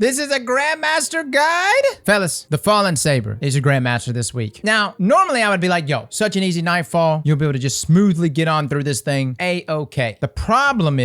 This is a Grandmaster guide? Fellas, the Fallen Saber is your Grandmaster this week. Now, normally I would be like, yo, such an easy Nightfall. You'll be able to just smoothly get on through this thing. A-okay. The problem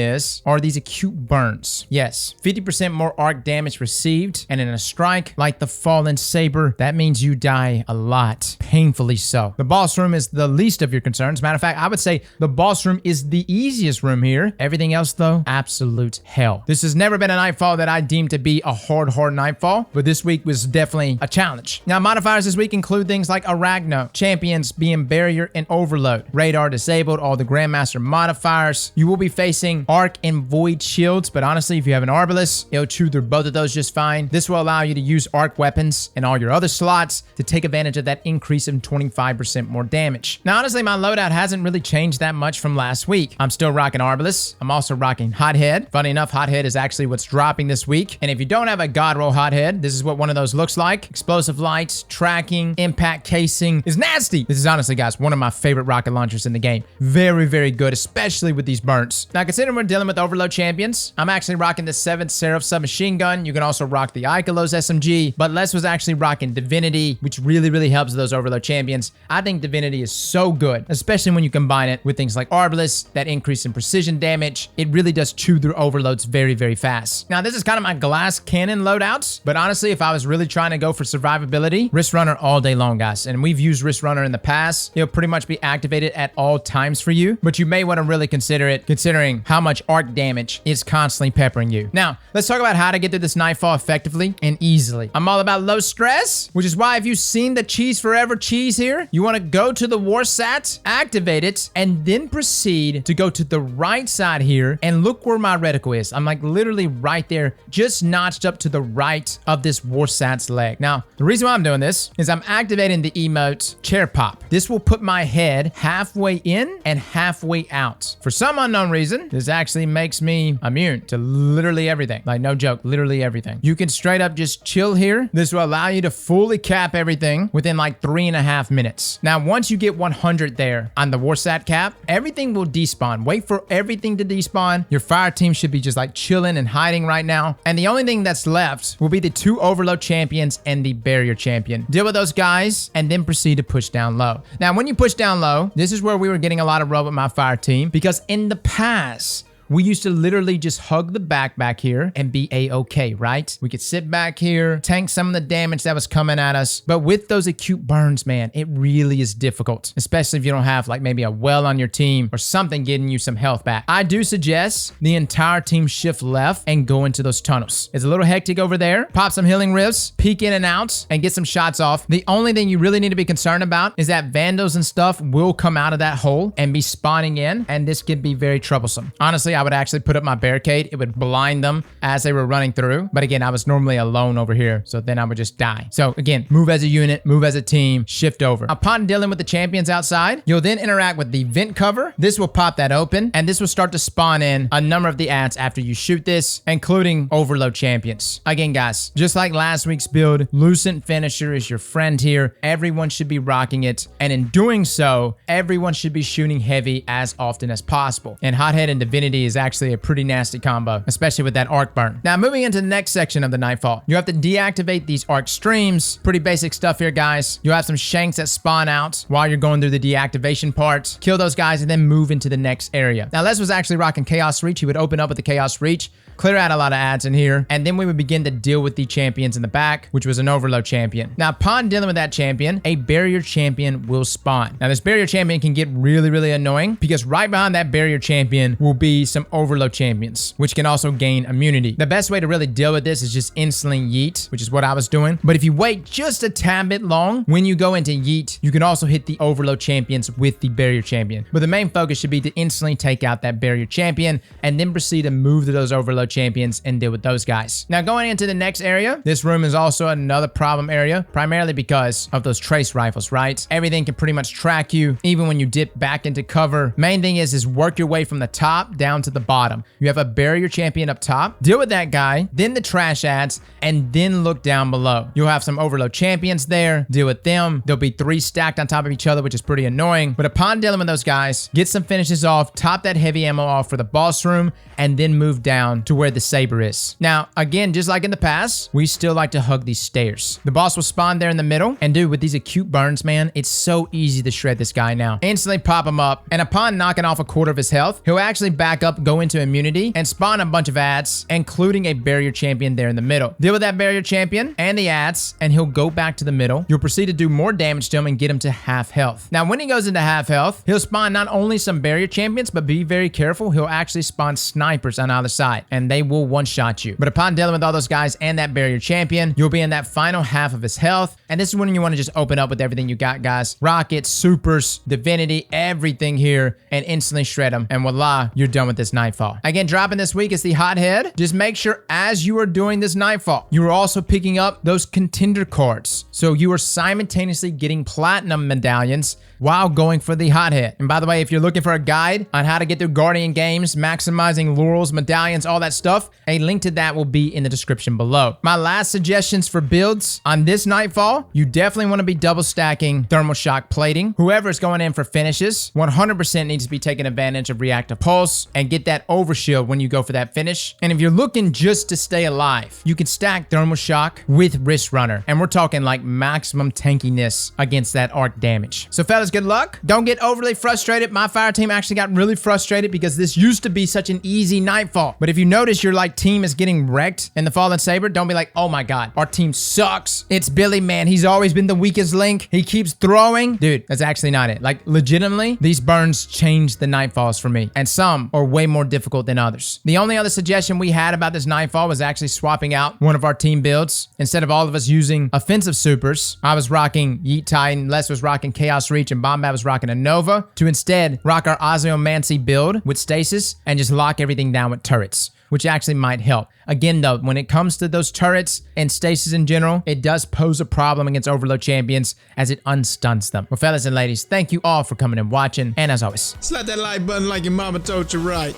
are these acute burns. Yes, 50% more arc damage received, and in a strike like the Fallen Saber, that means you die a lot. Painfully so. The boss room is the least of your concerns. Matter of fact, I would say the boss room is the easiest room here. Everything else, though, absolute hell. This has never been a Nightfall that I deem to be a hard Nightfall, but this week was definitely a challenge. Now, modifiers this week include things like Arachno, champions being Barrier and Overload, Radar disabled, all the Grandmaster modifiers. You will be facing Arc and Void shields, but honestly, if you have an Arbalest, it'll chew through both of those just fine. This will allow you to use Arc weapons and all your other slots to take advantage of that increase in 25% more damage. Now, honestly, my loadout hasn't really changed that much from last week. I'm still rocking Arbalest. I'm also rocking Hothead. Funny enough, Hothead is actually what's dropping this week. And if you don't have a God Roll Hothead, this is what one of those looks like. Explosive lights, tracking, impact casing is nasty. This is honestly, guys, one of my favorite rocket launchers in the game. Very, very good, especially with these burns. Now, considering we're dealing with Overload champions, I'm actually rocking the 7th Seraph submachine gun. You can also rock the Ikelos SMG, but Les was actually rocking Divinity, which really helps those Overload champions. I think Divinity is so good, especially when you combine it with things like Arbalest, that increase in precision damage. It really does chew through Overloads very fast. Now, this is kind of my glass cannon loadouts, but honestly, if I was really trying to go for survivability, Wrist Runner all day long, guys. And we've used Wrist Runner in the past. It'll pretty much be activated at all times for you, but you may want to really consider it considering how much arc damage is constantly peppering you. Now, let's talk about how to get through this Nightfall effectively and easily. I'm all about low stress, which is why if you've seen the Cheese Forever cheese here, you want to go to the War Sat, activate it, and then proceed to go to the right side here and look where my reticle is. I'm like literally right there, just notched up to the right of this War Sat's leg. Now, the reason why I'm doing this is I'm activating the emote Chair Pop. This will put my head halfway in and halfway out. For some unknown reason, this actually makes me immune to literally everything. Like, no joke, literally everything. You can straight up just chill here. This will allow you to fully cap everything within like 3.5 minutes. Now, once you get 100 there on the War Sat cap, everything will despawn. Wait for everything to despawn. Your fire team should be just like chilling and hiding right now. And the only thing that's left will be the 2 Overload champions and the Barrier champion. Deal with those guys and then proceed to push down low. Now, when you push down low, this is where we were getting a lot of rub with my fire team, because in the past, we used to literally just hug the back here and be a-okay, right? We could sit back here, tank some of the damage that was coming at us. But with those acute burns, man, it really is difficult, especially if you don't have like maybe a well on your team or something getting you some health back. I do suggest the entire team shift left and go into those tunnels. It's a little hectic over there. Pop some healing rifts, peek in and out, and get some shots off. The only thing you really need to be concerned about is that Vandals and stuff will come out of that hole and be spawning in, and this could be very troublesome. Honestly, I would actually put up my barricade. It would blind them as they were running through. But again, I was normally alone over here, so then I would just die. So again, move as a unit, move as a team, shift over. Upon dealing with the champions outside, you'll then interact with the vent cover. This will pop that open, and this will start to spawn in a number of the ads after you shoot this, including Overload champions. Again, guys, just like last week's build, Lucent Finisher is your friend here. Everyone should be rocking it, and in doing so, everyone should be shooting heavy as often as possible. And Hothead and Divinity is actually a pretty nasty combo, especially with that arc burn. Now, moving into the next section of the Nightfall, you have to deactivate these arc streams. Pretty basic stuff here, guys. You'll have some shanks that spawn out while you're going through the deactivation part. Kill those guys and then move into the next area. Now, Les was actually rocking Chaos Reach. He would open up with the Chaos Reach, clear out a lot of ads in here, and then we would begin to deal with the champions in the back, which was an Overload champion. Now, upon dealing with that champion, a Barrier champion will spawn. Now, this Barrier champion can get really annoying, because right behind that Barrier champion will be some Overload champions, which can also gain immunity. The best way to really deal with this is just instantly yeet, which is what I was doing. But if you wait just a tad bit long, when you go into yeet, you can also hit the Overload champions with the Barrier champion. But the main focus should be to instantly take out that Barrier champion and then proceed to move to those Overload champions and deal with those guys. Now, going into the next area, this room is also another problem area, primarily because of those trace rifles, right? Everything can pretty much track you, even when you dip back into cover. Main thing is work your way from the top down to the bottom. You have a barrier champion up top. Deal with that guy, then the trash ads, and then look down below. You'll have some overload champions there. Deal with them. There'll be 3 stacked on top of each other, which is pretty annoying. But upon dealing with those guys, get some finishes off, top that heavy ammo off for the boss room, and then move down to where the saber is. Now, again, just like in the past, we still like to hug these stairs. The boss will spawn there in the middle, and dude, with these acute burns, man, it's so easy to shred this guy now. Instantly pop him up, and upon knocking off a quarter of his health, he'll actually back up, go into immunity, and spawn a bunch of ads, including a barrier champion there in the middle. Deal with that barrier champion and the ads, and he'll go back to the middle. You'll proceed to do more damage to him and get him to half health. Now, when he goes into half health, he'll spawn not only some barrier champions, but be very careful, he'll actually spawn snipers on either side, and they will one-shot you. But upon dealing with all those guys and that barrier champion, you'll be in that final half of his health, and this is when you want to just open up with everything you got, guys. Rockets, supers, divinity, everything here, and instantly shred them, and voila, you're done with this Nightfall. Again, dropping this week is the Hothead. Just make sure as you are doing this Nightfall, you are also picking up those contender cards, so you are simultaneously getting platinum medallions while going for the Hothead. And by the way, if you're looking for a guide on how to get through Guardian games, maximizing laurels, medallions, all that stuff, a link to that will be in the description below. My last suggestions for builds on this Nightfall, you definitely want to be double stacking thermal shock plating. Whoever is going in for finishes 100% needs to be taking advantage of reactive pulse and get that overshield when you go for that finish. And if you're looking just to stay alive, you can stack thermal shock with wrist runner, and we're talking like maximum tankiness against that arc damage. So fellas, good luck. Don't get overly frustrated. My fire team actually got really frustrated because this used to be such an easy Nightfall. But if you notice your like team is getting wrecked in the Fallen Saber, don't be like, oh my god, our team sucks. It's Billy, man. He's always been the weakest link. He keeps throwing. Dude, that's actually not it. Like legitimately, these burns changed the Nightfalls for me, and some are way more difficult than others. The only other suggestion we had about this Nightfall was actually swapping out one of our team builds. Instead of all of us using offensive supers, I was rocking Yeet Titan, Les was rocking Chaos Reach, and Bombad was rocking a Nova, to instead rock our Ozymancy build with stasis and just lock everything down with turrets, which actually might help. Again though, when it comes to those turrets and stasis in general, it does pose a problem against overload champions as it unstuns them. Well, fellas and ladies, thank you all for coming and watching, and as always, slap that like button like your mama told you right.